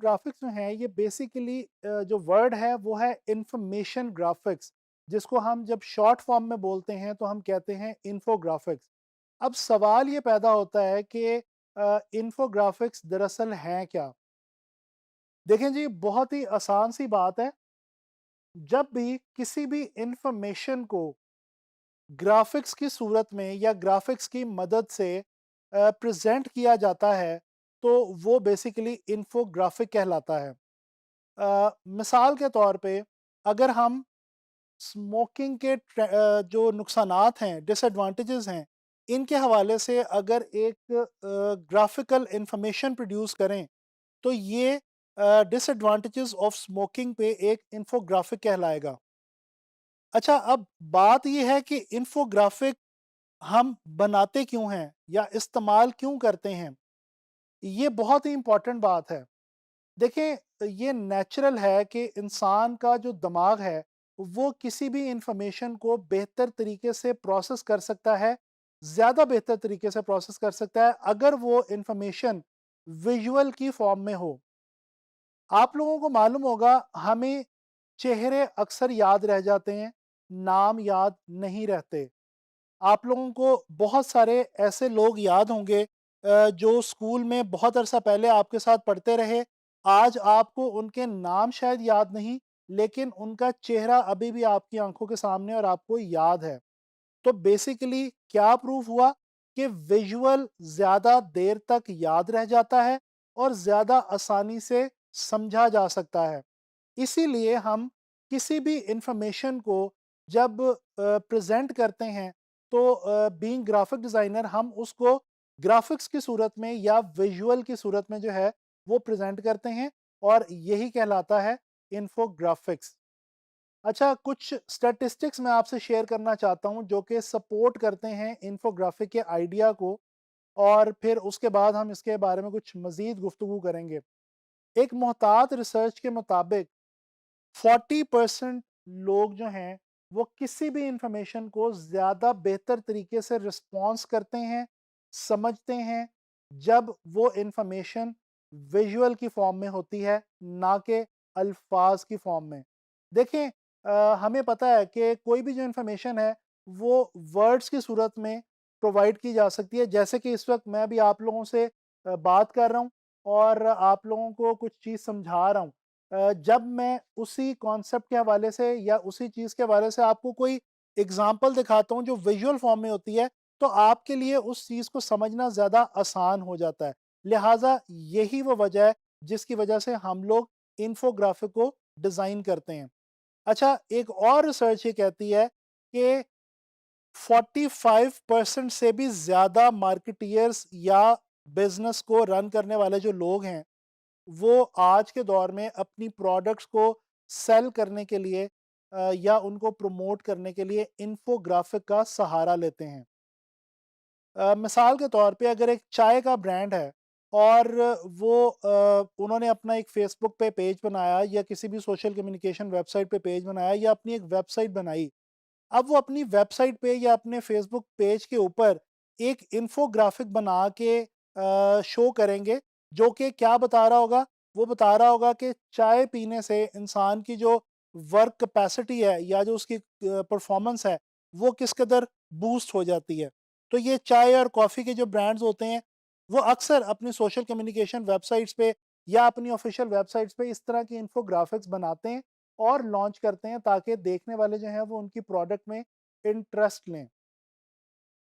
Infographics जो हैं ये बेसिकली जो वर्ड है वो है इंफॉर्मेशन ग्राफिक्स, जिसको हम जब शॉर्ट फॉर्म में बोलते हैं तो हम कहते हैं इन्फोग्राफिक्स। अब सवाल ये पैदा होता है कि इन्फोग्राफिक्स दरअसल हैं क्या? देखें जी, बहुत ही आसान सी बात है। जब भी किसी भी इंफॉर्मेशन को ग्राफिक्स की सूरत में या ग्राफिक्स की मदद से प्रेजेंट किया जाता है, तो वो बेसिकली इन्फोग्राफिक कहलाता है। मिसाल के तौर पे अगर हम स्मोकिंग के जो नुकसानात हैं, डिसएडवांटेजेस हैं, इनके हवाले से अगर एक ग्राफिकल इंफॉर्मेशन प्रोड्यूस करें, तो ये डिसएडवांटेजेस ऑफ स्मोकिंग पे एक इन्फोग्राफिक कहलाएगा। अच्छा, अब बात ये है कि इन्फोग्राफिक हम बनाते क्यों हैं या इस्तेमाल क्यों करते हैं? ये बहुत ही इम्पोर्टेंट बात है। देखें, ये नेचुरल है कि इंसान का जो दिमाग है, वो किसी भी इंफॉर्मेशन को बेहतर तरीके से प्रोसेस कर सकता है, ज़्यादा बेहतर तरीके से प्रोसेस कर सकता है, अगर वो इंफॉर्मेशन विजुअल की फॉर्म में हो। आप लोगों को मालूम होगा, हमें चेहरे अक्सर याद रह जाते हैं, नाम याद नहीं रहते। आप लोगों को बहुत सारे ऐसे लोग याद होंगे जो स्कूल में बहुत अरसा पहले आपके साथ पढ़ते रहे। आज आपको उनके नाम शायद याद नहीं, लेकिन उनका चेहरा अभी भी आपकी आंखों के सामने और आपको याद है। तो बेसिकली क्या प्रूफ हुआ कि विजुअल ज़्यादा देर तक याद रह जाता है और ज़्यादा आसानी से समझा जा सकता है। इसीलिए हम किसी भी इंफॉर्मेशन को जब प्रेजेंट करते हैं, तो बीइंग ग्राफिक डिज़ाइनर हम उसको ग्राफिक्स की सूरत में या विजुअल की सूरत में जो है वो प्रेजेंट करते हैं, और यही कहलाता है इन्फोग्राफिक्स। अच्छा, कुछ स्टैटिस्टिक्स मैं आपसे शेयर करना चाहता हूँ जो कि सपोर्ट करते हैं इन्फोग्राफिक के आइडिया को, और फिर उसके बाद हम इसके बारे में कुछ मज़ीद गुफ्तगू करेंगे। एक मोहतात रिसर्च के मुताबिक 40% लोग जो हैं वो किसी भी इंफॉर्मेशन को ज़्यादा बेहतर तरीके से रिस्पॉन्स करते हैं, समझते हैं, जब वो इंफॉर्मेशन विजुअल की फॉर्म में होती है, ना कि अल्फाज की फॉर्म में। देखें, हमें पता है कि कोई भी जो इंफॉर्मेशन है वो वर्ड्स की सूरत में प्रोवाइड की जा सकती है, जैसे कि इस वक्त मैं भी आप लोगों से बात कर रहा हूँ और आप लोगों को कुछ चीज़ समझा रहा हूँ। जब मैं उसी कॉन्सेप्ट के हवाले से या उसी चीज़ के हवाले से आपको कोई एग्जांपल दिखाता हूँ जो विजुअल फॉर्म में होती है, तो आपके लिए उस चीज़ को समझना ज़्यादा आसान हो जाता है। लिहाजा यही वो वजह है जिसकी वजह से हम लोग इन्फोग्राफिक को डिज़ाइन करते हैं। अच्छा, एक और रिसर्च ये कहती है कि 45% से भी ज़्यादा मार्केटियर्स या बिज़नेस को रन करने वाले जो लोग हैं, वो आज के दौर में अपनी प्रोडक्ट्स को सेल करने के लिए या उनको प्रमोट करने के लिए इन्फोग्राफिक का सहारा लेते हैं। मिसाल के तौर पे अगर एक चाय का ब्रांड है और वो उन्होंने अपना एक फेसबुक पे पेज बनाया या किसी भी सोशल कम्युनिकेशन वेबसाइट पे पेज बनाया या अपनी एक वेबसाइट बनाई। अब वो अपनी वेबसाइट पे या अपने फेसबुक पेज के ऊपर एक इन्फोग्राफिक बना के शो करेंगे, जो कि क्या बता रहा होगा? वो बता रहा होगा कि चाय पीने से इंसान की जो वर्क कैपेसिटी है या जो उसकी परफॉर्मेंस है, वो किस कदर बूस्ट हो जाती है। तो ये चाय और कॉफ़ी के जो ब्रांड्स होते हैं, वो अक्सर अपनी सोशल कम्युनिकेशन वेबसाइट्स पे या अपनी ऑफिशियल वेबसाइट्स पे इस तरह की इन्फोग्राफिक्स बनाते हैं और लॉन्च करते हैं, ताकि देखने वाले जो हैं वो उनकी प्रोडक्ट में इंटरेस्ट लें।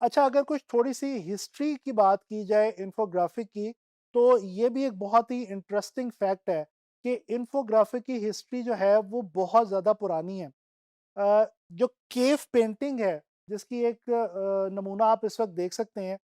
अच्छा, अगर कुछ थोड़ी-सी हिस्ट्री की बात की जाए इन्फोग्राफिक की, तो ये भी एक बहुत ही इंटरेस्टिंग फैक्ट है कि इन्फोग्राफिक की हिस्ट्री जो है वो बहुत ज़्यादा पुरानी है। जो केव पेंटिंग है, जिसकी एक नमूना आप इस वक़्त देख सकते हैं।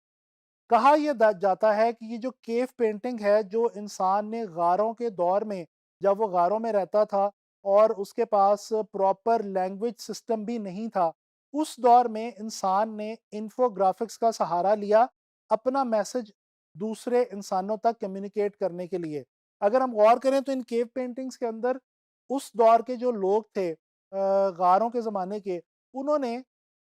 कहा यह जाता है कि ये जो केव पेंटिंग है, जो इंसान ने गारों के दौर में, जब वो गारों में रहता था और उसके पास प्रॉपर लैंग्वेज सिस्टम भी नहीं था, उस दौर में इंसान ने इन्फोग्राफिक्स का सहारा लिया अपना मैसेज दूसरे इंसानों तक कम्युनिकेट करने के लिए। अगर हम गौर करें तो इन केव पेंटिंग्स के अंदर उस दौर के जो लोग थे, गारों के ज़माने के, उन्होंने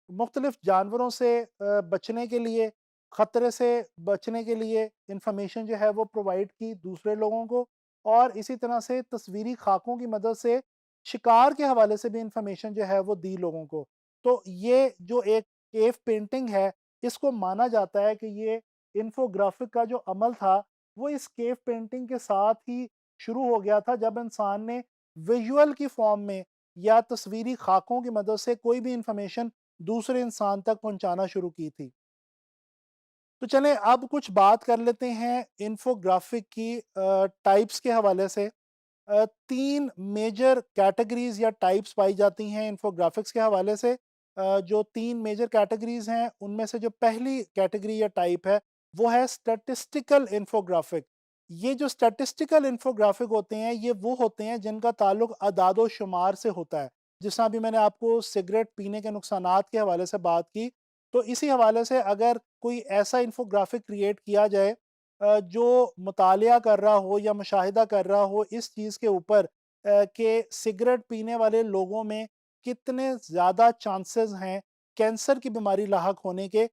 मुख्तलिफ जानवरों से बचने के लिए, ख़तरे से बचने के लिए इंफॉर्मेशन जो है वो प्रोवाइड की दूसरे लोगों को, और इसी तरह से तस्वीरी खाकों की मदद से शिकार के हवाले से भी इंफॉर्मेशन जो है वो दी लोगों को। तो ये जो एक केव पेंटिंग है, इसको माना जाता है कि ये इन्फोग्राफिक का जो अमल था, वो इस केव पेंटिंग के साथ ही शुरू हो गया था, जब इंसान ने विजुअल की फॉर्म में या तस्वीरी खाकों की मदद से कोई भी इंफॉर्मेशन दूसरे इंसान तक पहुंचाना शुरू की थी। तो चलें अब कुछ बात कर लेते हैं इन्फोग्राफिक की टाइप्स के हवाले से। 3 मेजर कैटेगरीज़ या टाइप्स पाई जाती हैं इन्फोग्राफिक्स के हवाले से। जो 3 मेजर कैटेगरीज़ हैं, उनमें से जो पहली कैटेगरी या टाइप है, वो है स्टैटिस्टिकल इन्फोग्राफिक। ये जो स्टैटिस्टिकल इन्फोग्राफिक होते हैं, ये वो होते हैं जिनका ताल्लुक अदाद-ओ-शुमार से होता है। जिस तरह अभी मैंने आपको सिगरेट पीने के नुकसानात के हवाले से बात की, तो इसी हवाले से अगर कोई ऐसा इन्फोग्राफिक क्रिएट किया जाए जो मुतालिया कर रहा हो या मुशाहिदा कर रहा हो इस चीज़ के ऊपर कि सिगरेट पीने वाले लोगों में कितने ज़्यादा चांसेस हैं कैंसर की बीमारी लाहक होने के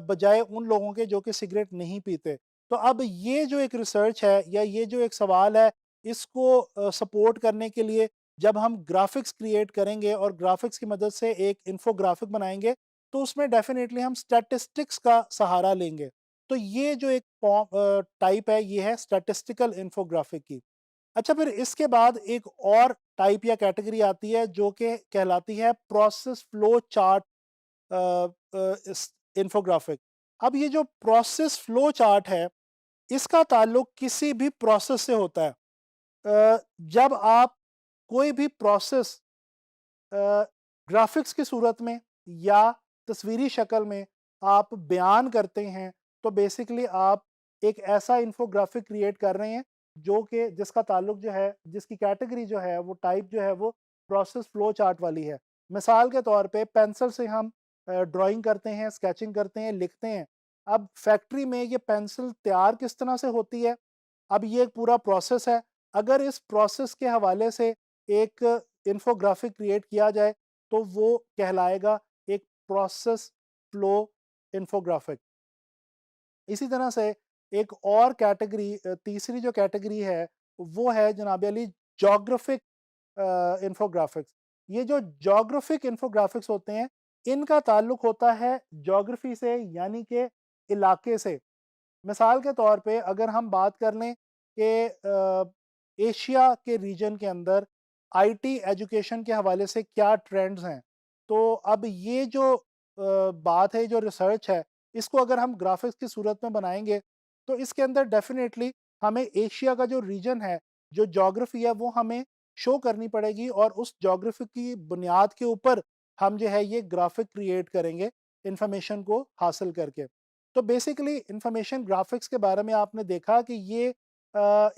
बजाय उन लोगों के जो कि सिगरेट नहीं पीते। तो अब ये जो एक रिसर्च है या ये जो एक सवाल है, इसको सपोर्ट करने के लिए जब हम ग्राफ़िक्स क्रिएट करेंगे और ग्राफ़िक्स की मदद से एक इन्फोग्राफ़िक बनाएँगे, तो उसमें डेफ़िनेटली हम स्टैटिस्टिक्स का सहारा लेंगे। तो ये जो एक टाइप है, ये है स्टैटिस्टिकल इन्फोग्राफिक की। अच्छा, फिर इसके बाद एक और टाइप या कैटेगरी आती है जो कि कहलाती है प्रोसेस फ्लो चार्ट इस इन्फोग्राफिक। अब ये जो प्रोसेस फ्लो चार्ट है, इसका ताल्लुक किसी भी प्रोसेस से होता है। जब आप कोई भी प्रोसेस ग्राफ़िक्स की सूरत में या तस्वीरी शक्ल में आप बयान करते हैं, तो बेसिकली आप एक ऐसा इन्फोग्राफ़िक क्रिएट कर रहे हैं, जो कि जिसका ताल्लुक जो है, जिसकी कैटेगरी जो है, वो टाइप जो है, वो प्रोसेस फ्लो चार्ट वाली है। मिसाल के तौर पे पेंसिल से हम ड्राइंग करते हैं, स्केचिंग करते हैं, लिखते हैं। अब फैक्ट्री में ये पेंसिल तैयार किस तरह से होती है? अब ये एक पूरा प्रोसेस है। अगर इस प्रोसेस के हवाले से एक इन्फोग्राफिक क्रिएट किया जाए, तो वो कहलाएगा एक प्रोसेस फ्लो इन्फोग्राफिक। इसी तरह से एक और कैटेगरी तीसरी जो कैटेगरी है, वो है जनाब अली ज्योग्राफिक इन्फोग्राफिक्स। ये जो ज्योग्राफिक इन्फोग्राफिक्स होते हैं, इनका ताल्लुक होता है ज्योग्राफी से, यानी कि इलाके से। मिसाल के तौर पे अगर हम बात कर लें कि एशिया के रीजन के अंदर आईटी एजुकेशन के हवाले से क्या ट्रेंड्स हैं, तो अब ये जो बात है, जो रिसर्च है, इसको अगर हम ग्राफिक्स की सूरत में बनाएंगे, तो इसके अंदर डेफिनेटली हमें एशिया का जो रीजन है, जो ज्योग्राफी है, वो हमें शो करनी पड़ेगी और उस ज्योग्राफी की बुनियाद के ऊपर हम जो है ये ग्राफिक क्रिएट करेंगे इंफॉर्मेशन को हासिल करके। तो बेसिकली इंफॉर्मेशन ग्राफिक्स के बारे में आपने देखा कि ये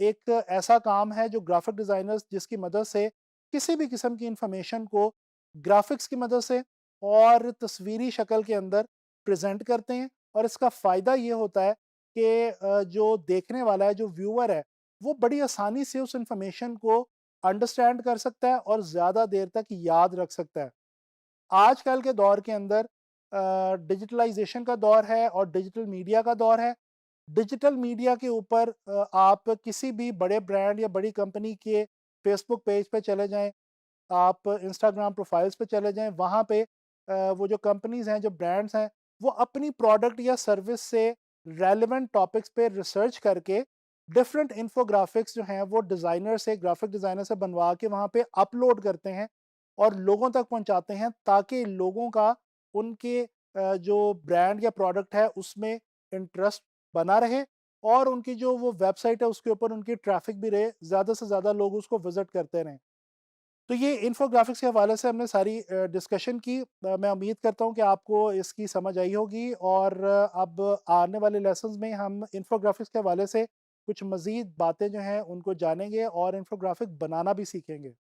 एक ऐसा काम है जो ग्राफिक डिज़ाइनर्स जिसकी मदद से किसी भी किस्म की इंफॉर्मेशन को ग्राफिक्स की मदद से और तस्वीरी शक्ल के अंदर प्रेजेंट करते हैं, और इसका फ़ायदा ये होता है कि जो देखने वाला है, जो व्यूअर है, वो बड़ी आसानी से उस इंफॉर्मेशन को अंडरस्टैंड कर सकता है और ज़्यादा देर तक याद रख सकता है। आजकल के दौर के अंदर डिजिटलाइजेशन का दौर है और डिजिटल मीडिया का दौर है। डिजिटल मीडिया के ऊपर आप किसी भी बड़े ब्रांड या बड़ी कंपनी के फेसबुक पेज पे चले जाएँ, आप इंस्टाग्राम प्रोफाइल्स पे चले जाएँ, वहाँ पे वो जो कंपनीज़ हैं, जो ब्रांड्स हैं, वो अपनी प्रोडक्ट या सर्विस से रेलेवेंट टॉपिक्स पे रिसर्च करके डिफरेंट इन्फोग्राफिक्स जो हैं, वो डिज़ाइनर से, ग्राफिक डिज़ाइनर से बनवा के वहाँ पे अपलोड करते हैं और लोगों तक पहुँचाते हैं, ताकि लोगों का उनके जो ब्रांड या प्रोडक्ट है, उसमें इंटरेस्ट बना रहे और उनकी जो वो वेबसाइट है, उसके ऊपर उनकी ट्रैफ़िक भी रहे, ज़्यादा से ज़्यादा लोग उसको विज़िट करते रहें। तो ये इन्फोग्राफिक्स के हवाले से हमने सारी डिस्कशन की। मैं उम्मीद करता हूँ कि आपको इसकी समझ आई होगी और अब आने वाले लेसन्स में हम इन्फोग्राफिक्स के हवाले से कुछ मज़ीद बातें जो हैं उनको जानेंगे और इन्फोग्राफिक बनाना भी सीखेंगे।